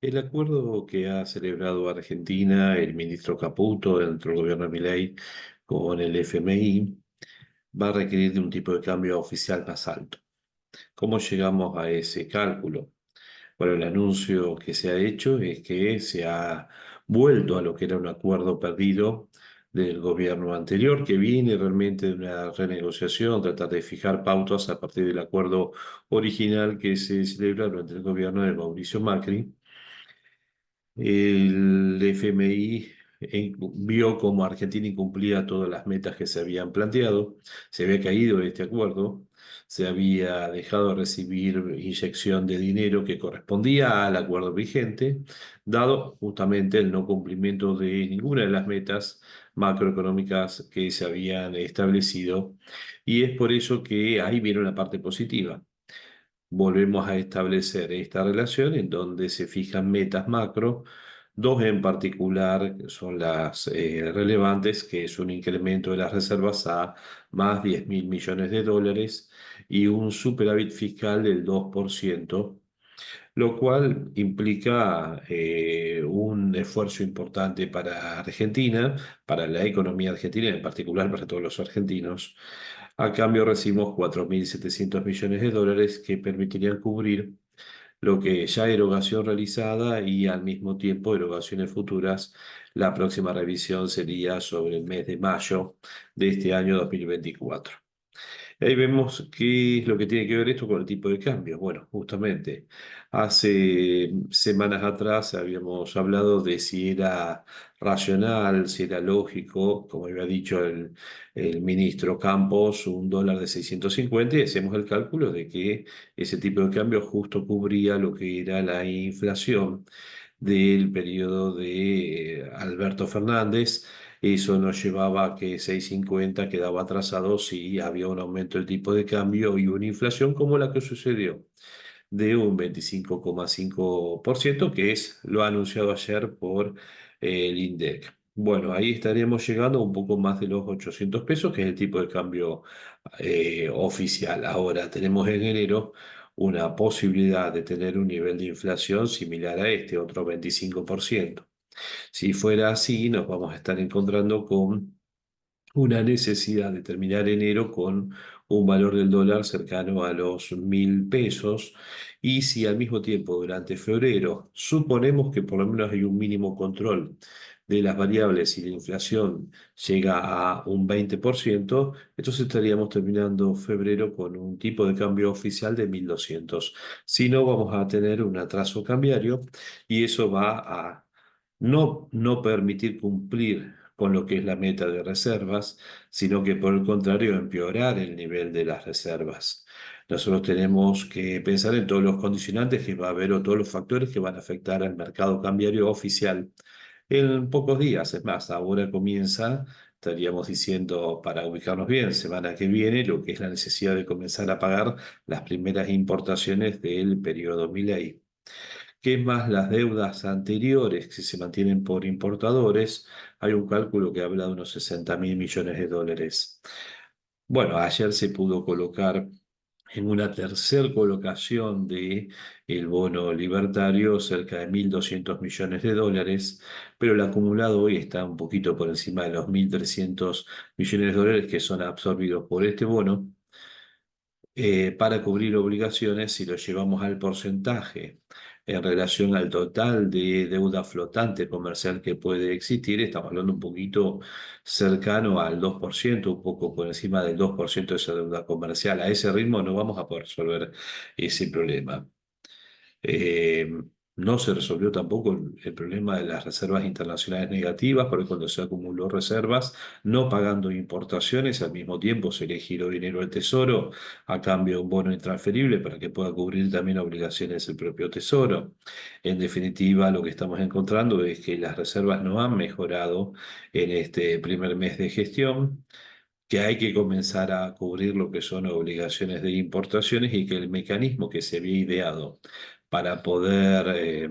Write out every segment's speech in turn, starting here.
El acuerdo que ha celebrado Argentina, el ministro Caputo, dentro del gobierno de Milei, con el FMI, va a requerir de un tipo de cambio oficial más alto. ¿Cómo llegamos a ese cálculo? Bueno, el anuncio que se ha hecho es que se ha vuelto a lo que era un acuerdo perdido del gobierno anterior, que viene realmente de una renegociación, tratar de fijar pautas a partir del acuerdo original que se celebra durante el gobierno de Mauricio Macri. El FMI vio como Argentina incumplía todas las metas que se habían planteado, se había caído en este acuerdo, se había dejado de recibir inyección de dinero que correspondía al acuerdo vigente, dado justamente el no cumplimiento de ninguna de las metas macroeconómicas que se habían establecido. Y es por eso que ahí viene una parte positiva. Volvemos a establecer esta relación en donde se fijan metas macro, dos en particular son las relevantes, que es un incremento de las reservas a más 10.000 millones de dólares y un superávit fiscal del 2%, lo cual implica un esfuerzo importante para Argentina, para la economía argentina, en particular para todos los argentinos. A cambio recibimos 4.700 millones de dólares que permitirían cubrir lo que ya erogación realizada y al mismo tiempo erogaciones futuras. La próxima revisión sería sobre el mes de mayo de este año 2024. Ahí vemos qué es lo que tiene que ver esto con el tipo de cambio. Bueno, justamente hace semanas atrás habíamos hablado de si era racional, si era lógico, como había dicho el ministro Campos, un dólar de 650, y hacemos el cálculo de que ese tipo de cambio justo cubría lo que era la inflación del periodo de Alberto Fernández. Eso nos llevaba a que 6,50 quedaba atrasado si había un aumento del tipo de cambio y una inflación como la que sucedió, de un 25,5%, que es lo anunciado ayer por el INDEC. Bueno, ahí estaríamos llegando a un poco más de los 800 pesos, que es el tipo de cambio oficial. Ahora tenemos en enero una posibilidad de tener un nivel de inflación similar a este, otro 25%. Si fuera así, nos vamos a estar encontrando con una necesidad de terminar enero con un valor del dólar cercano a los 1.000 pesos. Y si al mismo tiempo durante febrero suponemos que por lo menos hay un mínimo control de las variables y la inflación llega a un 20%, entonces estaríamos terminando febrero con un tipo de cambio oficial de 1.200. Si no, vamos a tener un atraso cambiario y eso va a no permitir cumplir con lo que es la meta de reservas, sino que por el contrario empeorar el nivel de las reservas. Nosotros tenemos que pensar en todos los condicionantes que va a haber o todos los factores que van a afectar al mercado cambiario oficial en pocos días. Es más, ahora comienza, estaríamos diciendo para ubicarnos bien, semana que viene, lo que es la necesidad de comenzar a pagar las primeras importaciones del periodo Milei, que más las deudas anteriores que se mantienen por importadores. Hay un cálculo que habla de unos 60.000 millones de dólares. Bueno, ayer se pudo colocar en una tercer colocación de el bono libertario cerca de 1.200 millones de dólares, pero el acumulado hoy está un poquito por encima de los 1.300 millones de dólares que son absorbidos por este bono para cubrir obligaciones. Si lo llevamos al porcentaje en relación al total de deuda flotante comercial que puede existir, estamos hablando un poquito cercano al 2%, un poco por encima del 2% de esa deuda comercial. A ese ritmo no vamos a poder resolver ese problema. Eh, no se resolvió tampoco el problema de las reservas internacionales negativas, porque cuando se acumuló reservas, no pagando importaciones, al mismo tiempo se le giró dinero al Tesoro a cambio de un bono intransferible para que pueda cubrir también obligaciones del propio Tesoro. En definitiva, lo que estamos encontrando es que las reservas no han mejorado en este primer mes de gestión, que hay que comenzar a cubrir lo que son obligaciones de importaciones y que el mecanismo que se había ideado para poder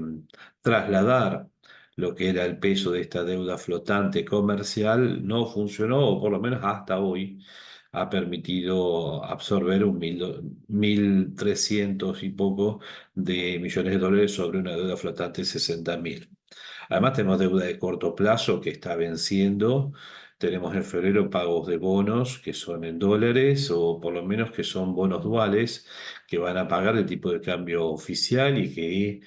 trasladar lo que era el peso de esta deuda flotante comercial no funcionó, o por lo menos hasta hoy. ha permitido absorber 1.300 y poco de millones de dólares sobre una deuda flotante de 60.000. Además, tenemos deuda de corto plazo que está venciendo. Tenemos en febrero pagos de bonos que son en dólares o por lo menos que son bonos duales que van a pagar el tipo de cambio oficial y que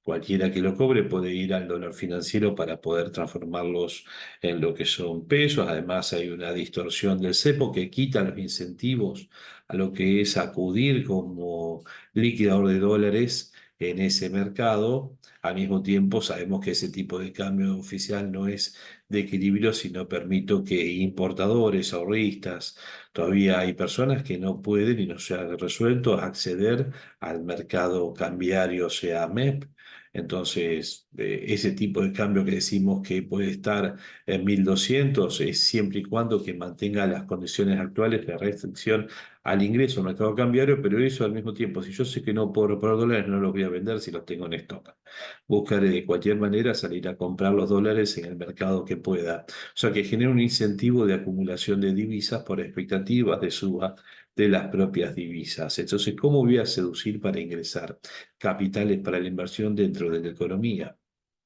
cualquiera que lo cobre puede ir al dólar financiero para poder transformarlos en lo que son pesos. Además, hay una distorsión del cepo que quita los incentivos a lo que es acudir como liquidador de dólares en ese mercado. Al mismo tiempo, sabemos que ese tipo de cambio oficial no es de equilibrio, sino permite que importadores, ahorristas, todavía hay personas que no pueden y no se han resuelto acceder al mercado cambiario, sea MEP. Entonces, ese tipo de cambio que decimos que puede estar en 1.200 es siempre y cuando que mantenga las condiciones actuales de restricción al ingreso al mercado cambiario, pero eso al mismo tiempo, si yo sé que no puedo reparar dólares, no los voy a vender si los tengo en stock. Buscaré de cualquier manera salir a comprar los dólares en el mercado que pueda. O sea, que genera un incentivo de acumulación de divisas por expectativas de suba de las propias divisas. Entonces, ¿cómo voy a seducir para ingresar capitales para la inversión dentro de la economía?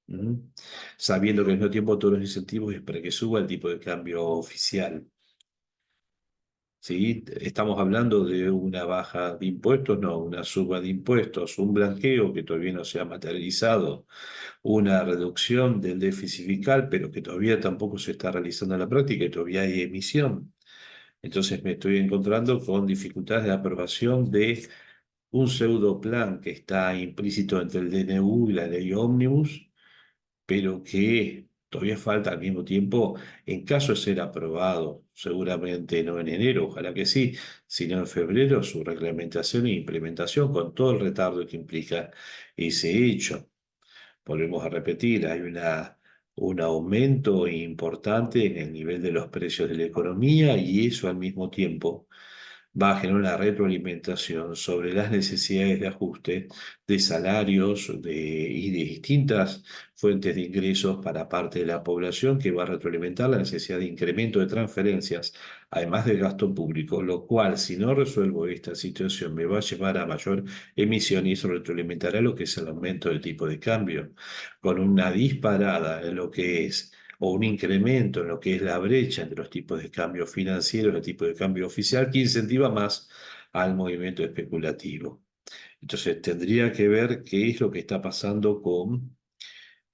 ¿Mm? Sabiendo que al mismo tiempo todos los incentivos es para que suba el tipo de cambio oficial. ¿Sí? Estamos hablando de una baja de impuestos, no, una suba de impuestos, un blanqueo que todavía no se ha materializado, una reducción del déficit fiscal, pero que todavía tampoco se está realizando en la práctica y todavía hay emisión. Entonces me estoy encontrando con dificultades de aprobación de un pseudo plan que está implícito entre el DNU y la ley Omnibus, pero que todavía falta al mismo tiempo, en caso de ser aprobado, seguramente no en enero, ojalá que sí, sino en febrero, su reglamentación e implementación con todo el retardo que implica ese hecho. Volvemos a repetir, hay un aumento importante en el nivel de los precios de la economía y eso al mismo tiempo va a generar una retroalimentación sobre las necesidades de ajuste de salarios y de distintas fuentes de ingresos para parte de la población que va a retroalimentar la necesidad de incremento de transferencias, además del gasto público, lo cual, si no resuelvo esta situación, me va a llevar a mayor emisión y eso retroalimentará lo que es el aumento del tipo de cambio, con una disparada en lo que es o un incremento en lo que es la brecha entre los tipos de cambio financieros y el tipo de cambio oficial que incentiva más al movimiento especulativo. Entonces tendría que ver qué es lo que está pasando con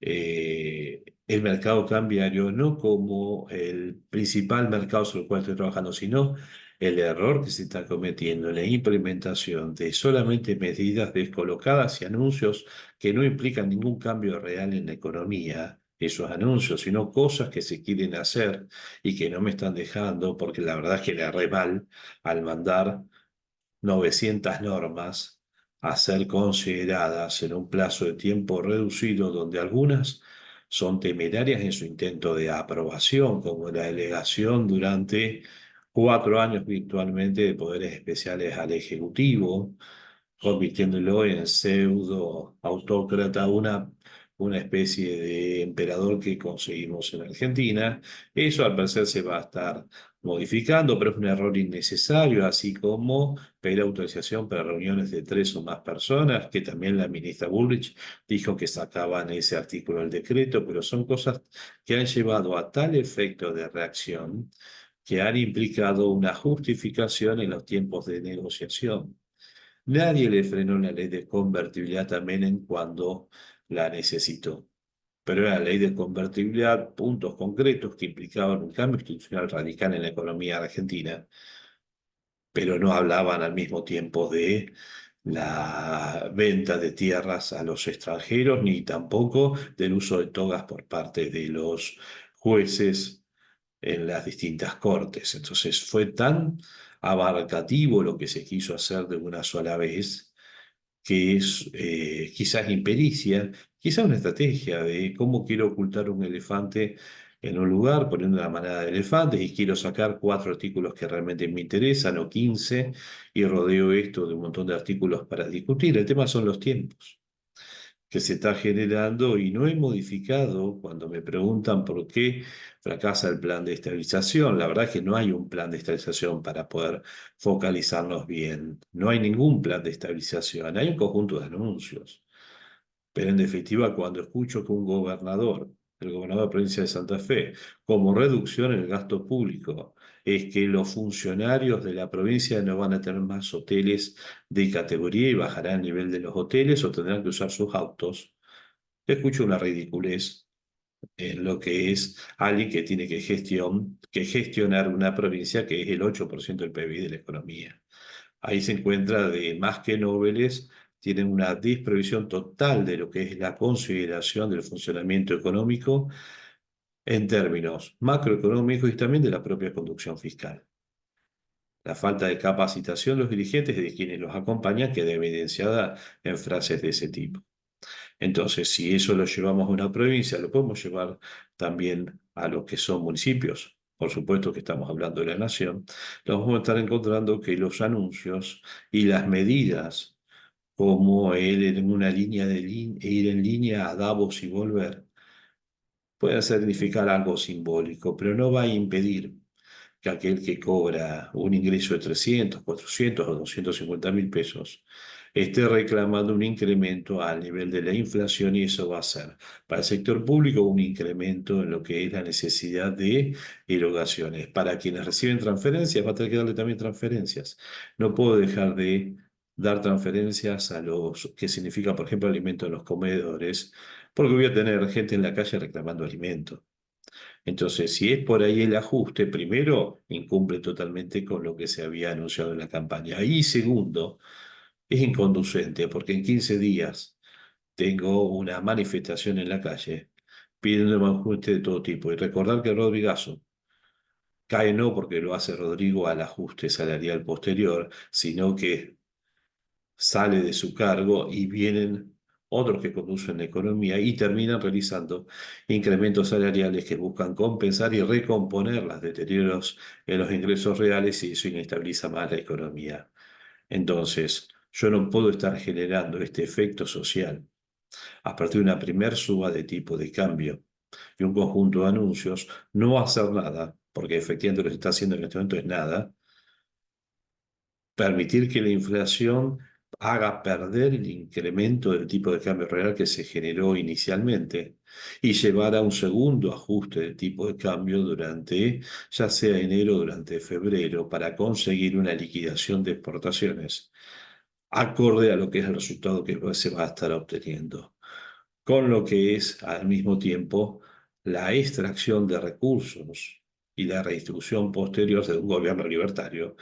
el mercado cambiario, no como el principal mercado sobre el cual estoy trabajando, sino el error que se está cometiendo en la implementación de solamente medidas descolocadas y anuncios que no implican ningún cambio real en la economía. Esos anuncios, sino cosas que se quieren hacer y que no me están dejando, porque la verdad es que le agarré mal al mandar 900 normas a ser consideradas en un plazo de tiempo reducido, donde algunas son temerarias en su intento de aprobación, como la delegación durante 4 años virtualmente de poderes especiales al Ejecutivo, convirtiéndolo en pseudo autócrata, una especie de emperador que conseguimos en Argentina. Eso al parecer se va a estar modificando, pero es un error innecesario, así como pedir autorización para reuniones de 3 o más personas, que también la ministra Bullrich dijo que sacaban ese artículo del decreto, pero son cosas que han llevado a tal efecto de reacción que han implicado una justificación en los tiempos de negociación. Nadie le frenó la ley de convertibilidad también en cuando la necesitó. Pero era la ley de convertibilidad, puntos concretos que implicaban un cambio institucional radical en la economía argentina, pero no hablaban al mismo tiempo de la venta de tierras a los extranjeros, ni tampoco del uso de togas por parte de los jueces en las distintas cortes. Entonces fue tan abarcativo lo que se quiso hacer de una sola vez que es quizás impericia, quizás una estrategia de cómo quiero ocultar un elefante en un lugar, poniendo una manada de elefantes y quiero sacar 4 artículos que realmente me interesan o 15 y rodeo esto de un montón de artículos para discutir. El tema son los tiempos. que se está generando y no he modificado cuando me preguntan por qué fracasa el plan de estabilización. La verdad es que no hay un plan de estabilización para poder focalizarnos bien. No hay ningún plan de estabilización, hay un conjunto de anuncios. Pero en definitiva, cuando escucho que un gobernador, el gobernador de la provincia de Santa Fe, como reducción en el gasto público, es que los funcionarios de la provincia no van a tener más hoteles de categoría y bajará el nivel de los hoteles o tendrán que usar sus autos, escucho una ridiculez en lo que es alguien que tiene que gestionar una provincia que es el 8% del PIB de la economía. Ahí se encuentra de más que nobles, tienen una desprevisión total de lo que es la consideración del funcionamiento económico en términos macroeconómicos y también de la propia conducción fiscal. La falta de capacitación de los dirigentes y de quienes los acompañan queda evidenciada en frases de ese tipo. Entonces, si eso lo llevamos a una provincia, lo podemos llevar también a lo que son municipios. Por supuesto que estamos hablando de la nación. Nos vamos a estar encontrando que los anuncios y las medidas, como ir en una línea ir en línea a Davos y volver, pueden significar algo simbólico, pero no va a impedir que aquel que cobra un ingreso de 300, 400 o 250.000 pesos esté reclamando un incremento al nivel de la inflación y eso va a ser para el sector público un incremento en lo que es la necesidad de erogaciones. Para quienes reciben transferencias, va a tener que darle también transferencias. No puedo dejar de dar transferencias a los que significa, por ejemplo, alimento en los comedores, porque voy a tener gente en la calle reclamando alimento. Entonces, si es por ahí el ajuste, primero, incumple totalmente con lo que se había anunciado en la campaña. Y segundo, es inconducente porque en 15 días tengo una manifestación en la calle pidiendo un ajuste de todo tipo. Y recordar que Rodrigazo cae no porque lo hace Rodrigo al ajuste salarial posterior, sino que sale de su cargo y vienen otros que conducen la economía y terminan realizando incrementos salariales que buscan compensar y recomponer los deterioros en los ingresos reales y eso inestabiliza más la economía. Entonces, yo no puedo estar generando este efecto social a partir de una primer suba de tipo de cambio y un conjunto de anuncios, no hacer nada, porque efectivamente lo que se está haciendo en este momento es nada, permitir que la inflación haga perder el incremento del tipo de cambio real que se generó inicialmente y llevar a un segundo ajuste del tipo de cambio durante, ya sea enero o durante febrero, para conseguir una liquidación de exportaciones acorde a lo que es el resultado que se va a estar obteniendo, con lo que es al mismo tiempo la extracción de recursos y la redistribución posterior de un gobierno libertario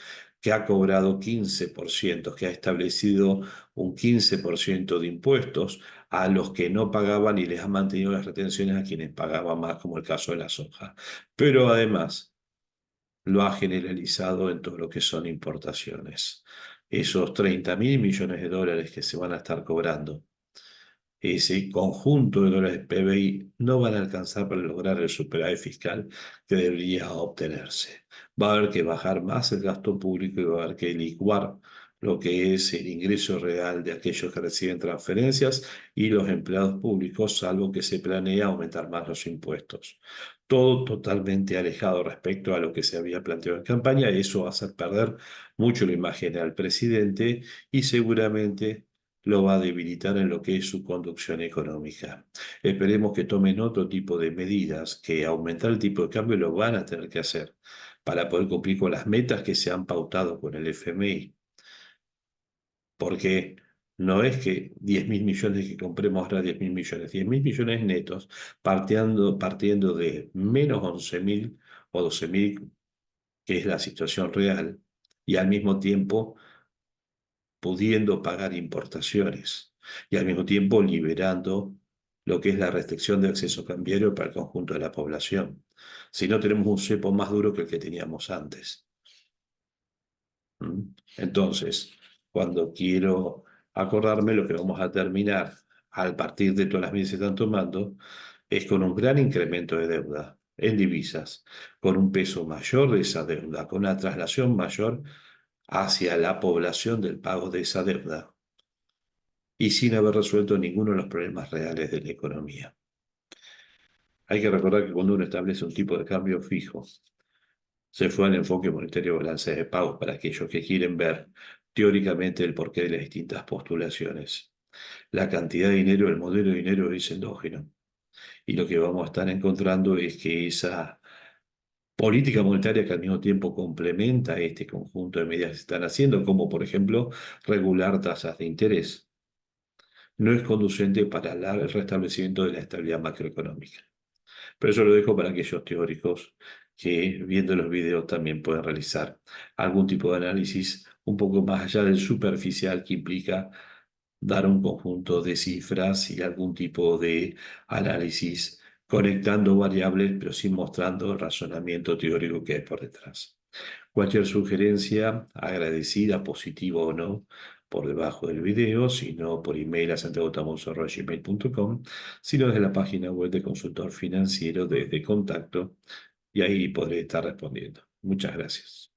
que ha cobrado 15%, que ha establecido un 15% de impuestos a los que no pagaban y les ha mantenido las retenciones a quienes pagaban más, como el caso de la soja. Pero además lo ha generalizado en todo lo que son importaciones. Esos 30.000 millones de dólares que se van a estar cobrando, ese conjunto de dólares PBI no van a alcanzar para lograr el superávit fiscal que debería obtenerse. Va a haber que bajar más el gasto público y va a haber que licuar lo que es el ingreso real de aquellos que reciben transferencias y los empleados públicos, salvo que se planea aumentar más los impuestos. Todo totalmente alejado respecto a lo que se había planteado en campaña, y eso va a hacer perder mucho la imagen al presidente y seguramente lo va a debilitar en lo que es su conducción económica. Esperemos que tomen otro tipo de medidas, que aumentar el tipo de cambio lo van a tener que hacer para poder cumplir con las metas que se han pautado con el FMI. Porque no es que 10.000 millones que compremos ahora 10.000 millones, 10.000 millones netos, partiendo de menos 11.000 o 12.000, que es la situación real, y al mismo tiempo pudiendo pagar importaciones y al mismo tiempo liberando lo que es la restricción de acceso cambiario para el conjunto de la población. Si no, tenemos un cepo más duro que el que teníamos antes. ¿Mm? Entonces, cuando quiero acordarme, lo que vamos a terminar al partir de todas las medidas que se están tomando es con un gran incremento de deuda en divisas, con un peso mayor de esa deuda, con una traslación mayor hacia la población del pago de esa deuda. y sin haber resuelto ninguno de los problemas reales de la economía. Hay que recordar que cuando uno establece un tipo de cambio fijo, se fue al enfoque monetario de balance de pagos para aquellos que quieren ver teóricamente el porqué de las distintas postulaciones. La cantidad de dinero, el modelo de dinero es endógeno. Y lo que vamos a estar encontrando es que esa política monetaria que al mismo tiempo complementa este conjunto de medidas que se están haciendo, como por ejemplo regular tasas de interés, no es conducente para el restablecimiento de la estabilidad macroeconómica. Pero eso lo dejo para aquellos teóricos que viendo los videos también pueden realizar algún tipo de análisis un poco más allá del superficial que implica dar un conjunto de cifras y algún tipo de análisis conectando variables, pero sin mostrando el razonamiento teórico que hay por detrás. Cualquier sugerencia, agradecida, positiva o no, por debajo del video, sino por email a santiagotamonzo@gmail.com, sino desde la página web de Consultor Financiero desde Contacto, y ahí podré estar respondiendo. Muchas gracias.